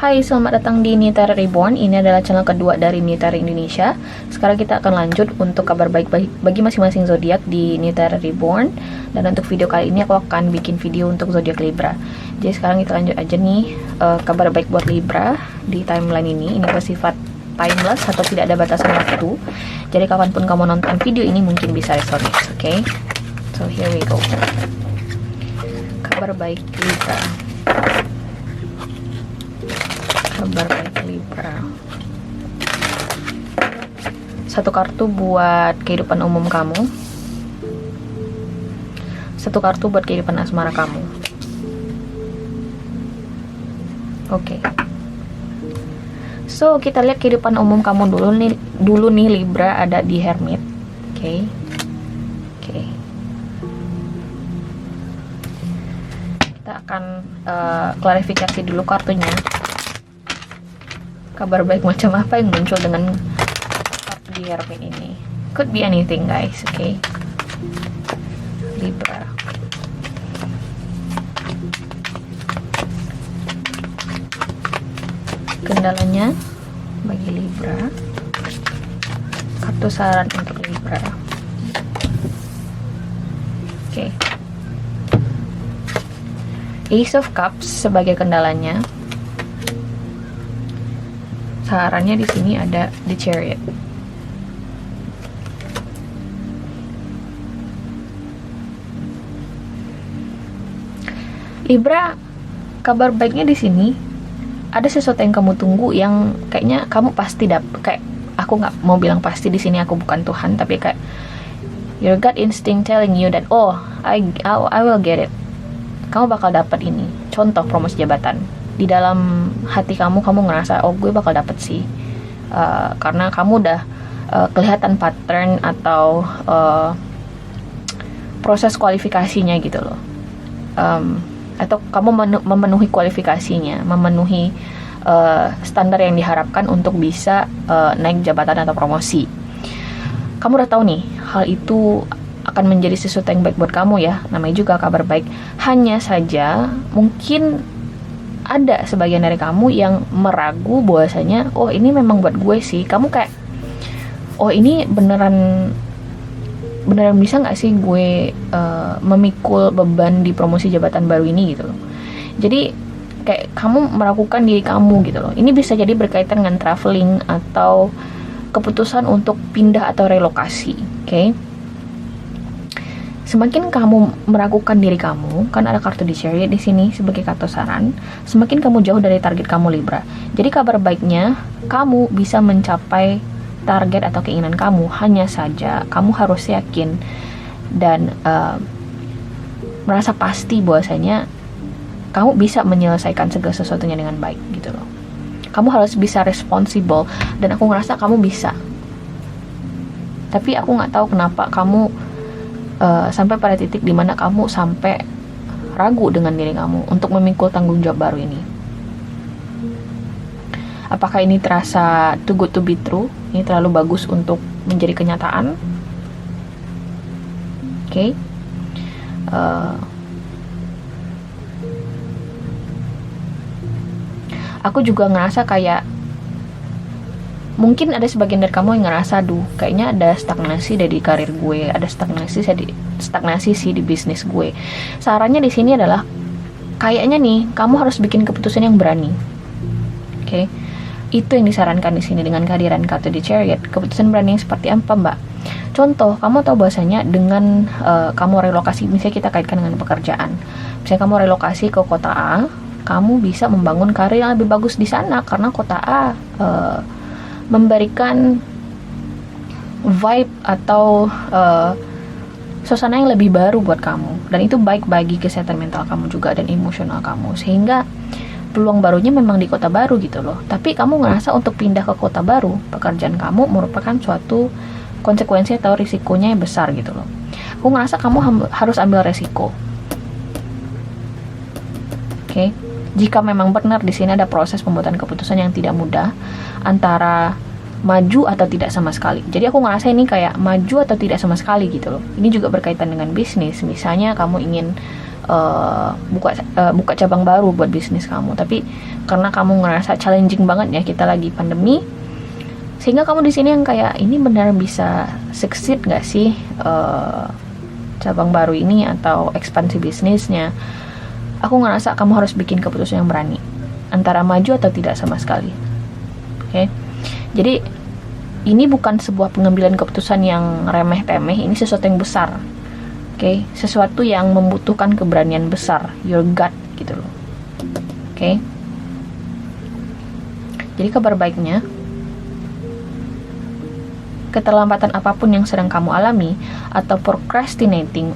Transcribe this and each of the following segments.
Hai, selamat datang di Nitara Reborn. Ini adalah channel kedua dari Nitara Indonesia. Sekarang kita akan lanjut untuk kabar baik bagi masing-masing zodiak di Nitara Reborn. Dan untuk video kali ini aku akan bikin video untuk zodiak Libra. Jadi sekarang kita lanjut aja nih kabar baik buat Libra di timeline ini. Ini bersifat timeless atau tidak ada batasan waktu. Jadi kapanpun kamu nonton video ini mungkin bisa resonate, oke? So here we go. Kabar baik Libra. Kabar baik Libra. Satu kartu buat kehidupan umum kamu. Satu kartu buat kehidupan asmara kamu. Oke. So, kita lihat kehidupan umum kamu dulu nih Libra, ada di Hermit. Oke. Kita akan klarifikasi dulu kartunya. Kabar baik macam apa yang muncul dengan kartu di Hermit ini? Could be anything, guys. Oke. Libra. Kendalanya bagi Libra. Kartu saran untuk Libra. Oke. Ace of Cups sebagai kendalanya. Sarannya di sini ada The Chariot. Libra, kabar baiknya di sini ada sesuatu yang kamu tunggu yang kayaknya kamu pasti dapet. Kayak aku nggak mau bilang pasti di sini, aku bukan Tuhan, tapi kayak your gut instinct telling you that I will get it. Kamu bakal dapat ini. Contoh promosi jabatan. Di dalam hati kamu ngerasa gue bakal dapet sih, karena kamu udah kelihatan pattern atau proses kualifikasinya gitu loh, atau kamu memenuhi kualifikasinya, memenuhi standar yang diharapkan untuk bisa naik jabatan atau promosi. Kamu udah tahu nih hal itu akan menjadi sesuatu yang baik buat kamu ya, namanya juga kabar baik. Hanya saja mungkin ada sebagian dari kamu yang meragu bahwasanya ini memang buat gue sih. Kamu kayak ini beneran bisa nggak sih gue memikul beban di promosi jabatan baru ini gitu loh. Jadi kayak kamu meragukan diri kamu gitu loh. Ini bisa jadi berkaitan dengan traveling atau keputusan untuk pindah atau relokasi. Oke. Semakin kamu meragukan diri kamu, kan ada kartu di Chariot di sini sebagai kartu saran, semakin kamu jauh dari target kamu Libra. Jadi kabar baiknya, kamu bisa mencapai target atau keinginan kamu. Hanya saja kamu harus yakin dan merasa pasti bahwasanya kamu bisa menyelesaikan segala sesuatunya dengan baik gitu loh. Kamu harus bisa responsible, dan aku ngerasa kamu bisa. Tapi aku nggak tahu kenapa kamu sampai pada titik dimana kamu sampai ragu dengan diri kamu untuk memikul tanggung jawab baru ini. Apakah ini terasa too good to be true? Ini terlalu bagus untuk menjadi kenyataan? Oke. Aku juga ngerasa kayak mungkin ada sebagian dari kamu yang ngerasa, kayaknya ada stagnasi dari karir gue, ada stagnasi sih di bisnis gue. Sarannya di sini adalah kayaknya nih kamu harus bikin keputusan yang berani. Oke. Itu yang disarankan di sini dengan kehadiran kartu di Chariot. Keputusan berani yang seperti apa, Mbak? Contoh, kamu tahu bahwasanya dengan kamu relokasi, misalnya kita kaitkan dengan pekerjaan. Misalnya kamu relokasi ke kota A, kamu bisa membangun karir yang lebih bagus di sana karena kota A memberikan vibe atau suasana yang lebih baru buat kamu, dan itu baik bagi kesehatan mental kamu juga dan emosional kamu, sehingga peluang barunya memang di kota baru gitu loh. Tapi kamu ngerasa untuk pindah ke kota baru, pekerjaan kamu merupakan suatu konsekuensi atau risikonya yang besar gitu loh. Aku ngerasa kamu harus ambil resiko. Oke. Jika memang benar di sini ada proses pembuatan keputusan yang tidak mudah antara maju atau tidak sama sekali. Jadi aku ngerasa ini kayak maju atau tidak sama sekali gitu loh. Ini juga berkaitan dengan bisnis. Misalnya kamu ingin buka cabang baru buat bisnis kamu, tapi karena kamu ngerasa challenging banget ya, kita lagi pandemi, sehingga kamu di sini yang kayak ini benar bisa succeed nggak sih cabang baru ini atau ekspansi bisnisnya. Aku ngerasa kamu harus bikin keputusan yang berani antara maju atau tidak sama sekali. Oke. Jadi ini bukan sebuah pengambilan keputusan yang remeh-temeh, ini sesuatu yang besar. Oke, sesuatu yang membutuhkan keberanian besar, your gut gitu loh. Oke. Jadi kabar baiknya, keterlambatan apapun yang sedang kamu alami atau procrastinating,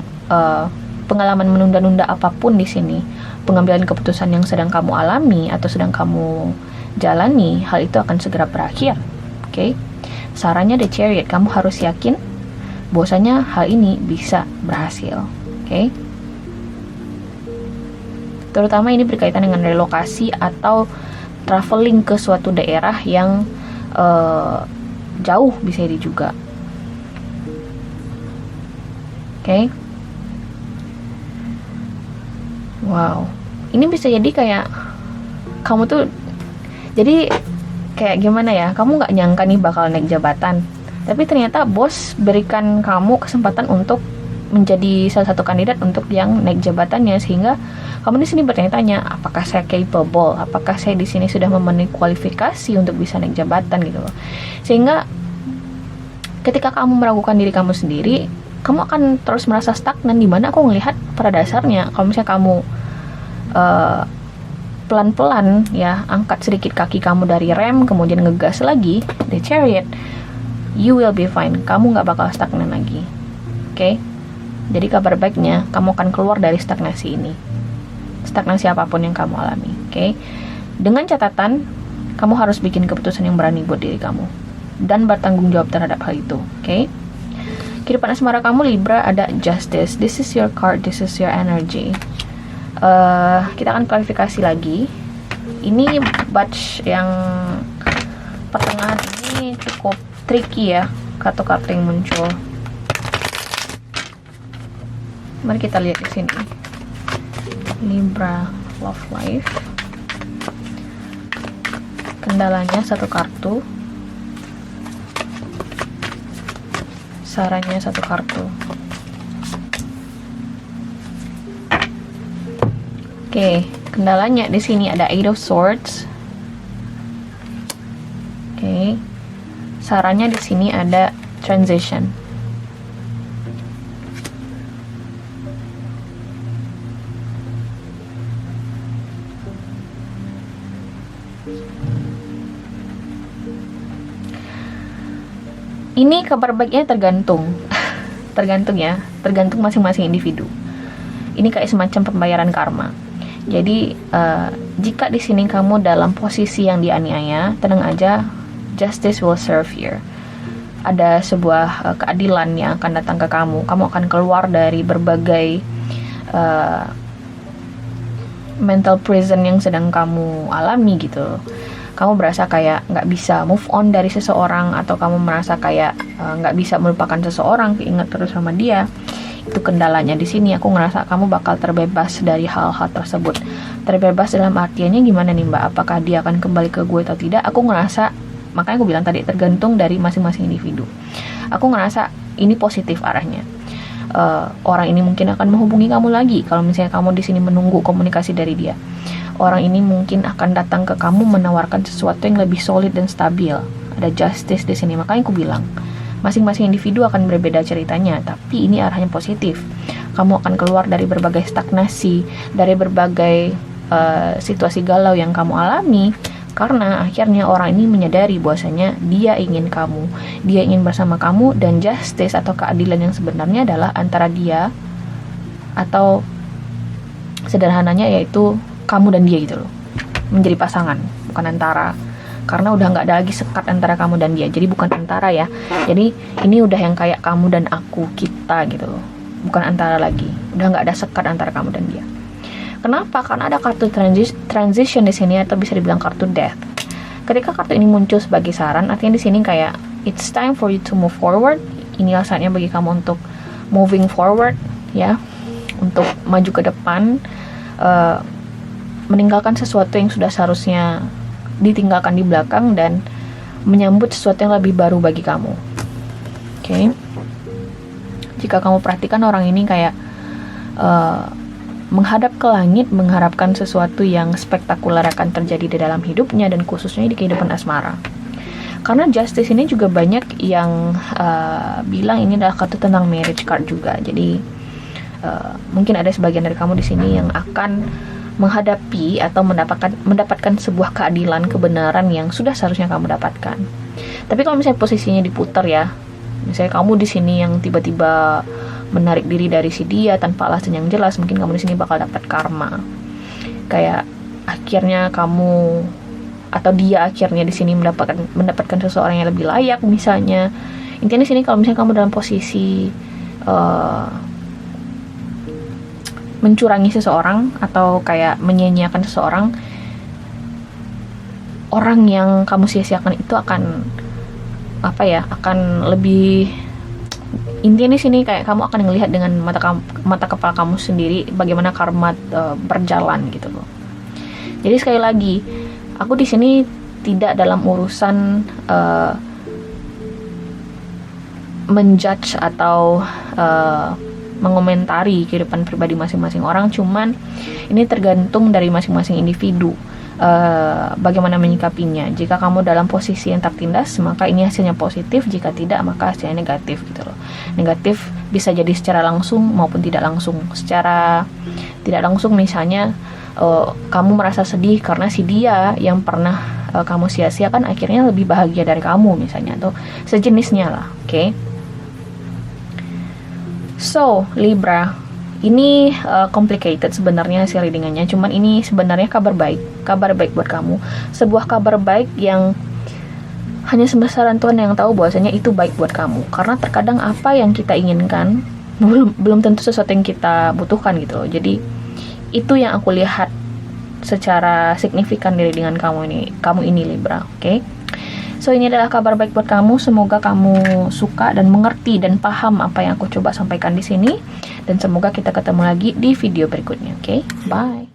pengalaman menunda-nunda apapun di sini, pengambilan keputusan yang sedang kamu alami atau sedang kamu jalani, hal itu akan segera berakhir. Oke. Sarannya The Chariot, kamu harus yakin bahwasanya hal ini bisa berhasil. Oke. Terutama ini berkaitan dengan relokasi atau traveling ke suatu daerah yang jauh bisa jadi juga. Oke. Wow. Ini bisa jadi kayak kamu tuh jadi kayak gimana ya, kamu nggak nyangka nih bakal naik jabatan, tapi ternyata bos berikan kamu kesempatan untuk menjadi salah satu kandidat untuk yang naik jabatannya, sehingga kamu di sini bertanya-tanya, apakah saya capable, apakah saya di sini sudah memenuhi kualifikasi untuk bisa naik jabatan gitu loh. Sehingga ketika kamu meragukan diri kamu sendiri, kamu akan terus merasa stagnan, dimana aku ngelihat pada dasarnya kalau misalnya kamu pelan-pelan ya, angkat sedikit kaki kamu dari rem, kemudian ngegas lagi, The Chariot, you will be fine. Kamu nggak bakal stagnan lagi. Oke? Jadi kabar baiknya, kamu akan keluar dari stagnasi ini. Stagnasi apapun yang kamu alami. Oke? Dengan catatan, kamu harus bikin keputusan yang berani buat diri kamu. Dan bertanggung jawab terhadap hal itu. Oke? Kehidupan asmara kamu Libra ada Justice. This is your card, this is your energy. Kita akan klarifikasi lagi. Ini batch yang pertengahan ini cukup tricky ya, kartu-kartu yang muncul. Mari kita lihat di sini. Libra Love Life. Kendalanya satu kartu. Sarannya satu kartu. Oke, kendalanya di sini ada Eight of Swords. Oke. Sarannya di sini ada transition. Ini kabar baiknya tergantung. Tergantung ya, tergantung masing-masing individu. Ini kayak semacam pembayaran karma. Jadi jika di sini kamu dalam posisi yang dianiaya, tenang aja, justice will serve here. Ada sebuah keadilan yang akan datang ke kamu. Kamu akan keluar dari berbagai mental prison yang sedang kamu alami gitu. Kamu berasa kayak nggak bisa move on dari seseorang, atau kamu merasa kayak nggak bisa melupakan seseorang, keinget terus sama dia. Itu kendalanya di sini. Aku ngerasa kamu bakal terbebas dari hal-hal tersebut. Terbebas dalam artiannya gimana nih Mbak? Apakah dia akan kembali ke gue atau tidak? Aku ngerasa, makanya aku bilang tadi tergantung dari masing-masing individu. Aku ngerasa ini positif arahnya. Orang ini mungkin akan menghubungi kamu lagi kalau misalnya kamu di sini menunggu komunikasi dari dia. Orang ini mungkin akan datang ke kamu menawarkan sesuatu yang lebih solid dan stabil. Ada justice di sini. Makanya aku bilang, masing-masing individu akan berbeda ceritanya, tapi ini arahnya positif. Kamu akan keluar dari berbagai stagnasi, dari berbagai situasi galau yang kamu alami, karena akhirnya orang ini menyadari bahwasanya dia ingin kamu, dia ingin bersama kamu, dan justice atau keadilan yang sebenarnya adalah antara dia, atau sederhananya yaitu kamu dan dia gitu loh, menjadi pasangan, bukan antara. Karena udah nggak ada lagi sekat antara kamu dan dia, jadi bukan antara ya. Jadi ini udah yang kayak kamu dan aku, kita gitu loh, bukan antara lagi. Udah nggak ada sekat antara kamu dan dia. Kenapa? Karena ada kartu transition di sini, atau bisa dibilang kartu death. Ketika kartu ini muncul sebagai saran, artinya di sini kayak it's time for you to move forward. Inilah saatnya bagi kamu untuk moving forward, ya. untuk maju ke depan, meninggalkan sesuatu yang sudah seharusnya ditinggalkan di belakang dan menyambut sesuatu yang lebih baru bagi kamu. Oke. Jika kamu perhatikan orang ini kayak menghadap ke langit, mengharapkan sesuatu yang spektakuler akan terjadi di dalam hidupnya dan khususnya di kehidupan asmara. Karena Justice ini juga banyak yang bilang ini adalah kartu tentang marriage card juga. Jadi mungkin ada sebagian dari kamu di sini yang akan menghadapi atau mendapatkan sebuah keadilan, kebenaran yang sudah seharusnya kamu dapatkan. Tapi kalau misalnya posisinya diputar ya, misalnya kamu di sini yang tiba-tiba menarik diri dari si dia tanpa alasan yang jelas, mungkin kamu di sini bakal dapat karma. Kayak akhirnya kamu atau dia akhirnya di sini mendapatkan seseorang yang lebih layak misalnya. Intinya di sini kalau misalnya kamu dalam posisi mencurangi seseorang atau kayak menyia-nyiakan seseorang, orang yang kamu sia-siakan itu akan akan lebih, intinya di sini kayak kamu akan melihat dengan mata kepala kamu sendiri bagaimana karma berjalan gitu loh. Jadi sekali lagi, aku di sini tidak dalam urusan menjudge atau mengomentari kehidupan pribadi masing-masing orang, cuman ini tergantung dari masing-masing individu bagaimana menyikapinya. Jika kamu dalam posisi yang tertindas, maka ini hasilnya positif, jika tidak maka hasilnya negatif gitu loh. Negatif bisa jadi secara langsung maupun tidak langsung. Secara tidak langsung misalnya kamu merasa sedih karena si dia yang pernah kamu sia-siakan akhirnya lebih bahagia dari kamu misalnya, atau sejenisnya lah. Oke. So, Libra, ini complicated sebenarnya hasil readingannya, cuman ini sebenarnya kabar baik buat kamu. Sebuah kabar baik yang hanya sembesaran Tuhan yang tahu bahwasanya itu baik buat kamu. Karena terkadang apa yang kita inginkan belum tentu sesuatu yang kita butuhkan gitu loh. Jadi itu yang aku lihat secara signifikan dari dengan kamu ini Libra, oke? So ini adalah kabar baik buat kamu. Semoga kamu suka dan mengerti dan paham apa yang aku coba sampaikan di sini. Dan semoga kita ketemu lagi di video berikutnya. Oke, bye.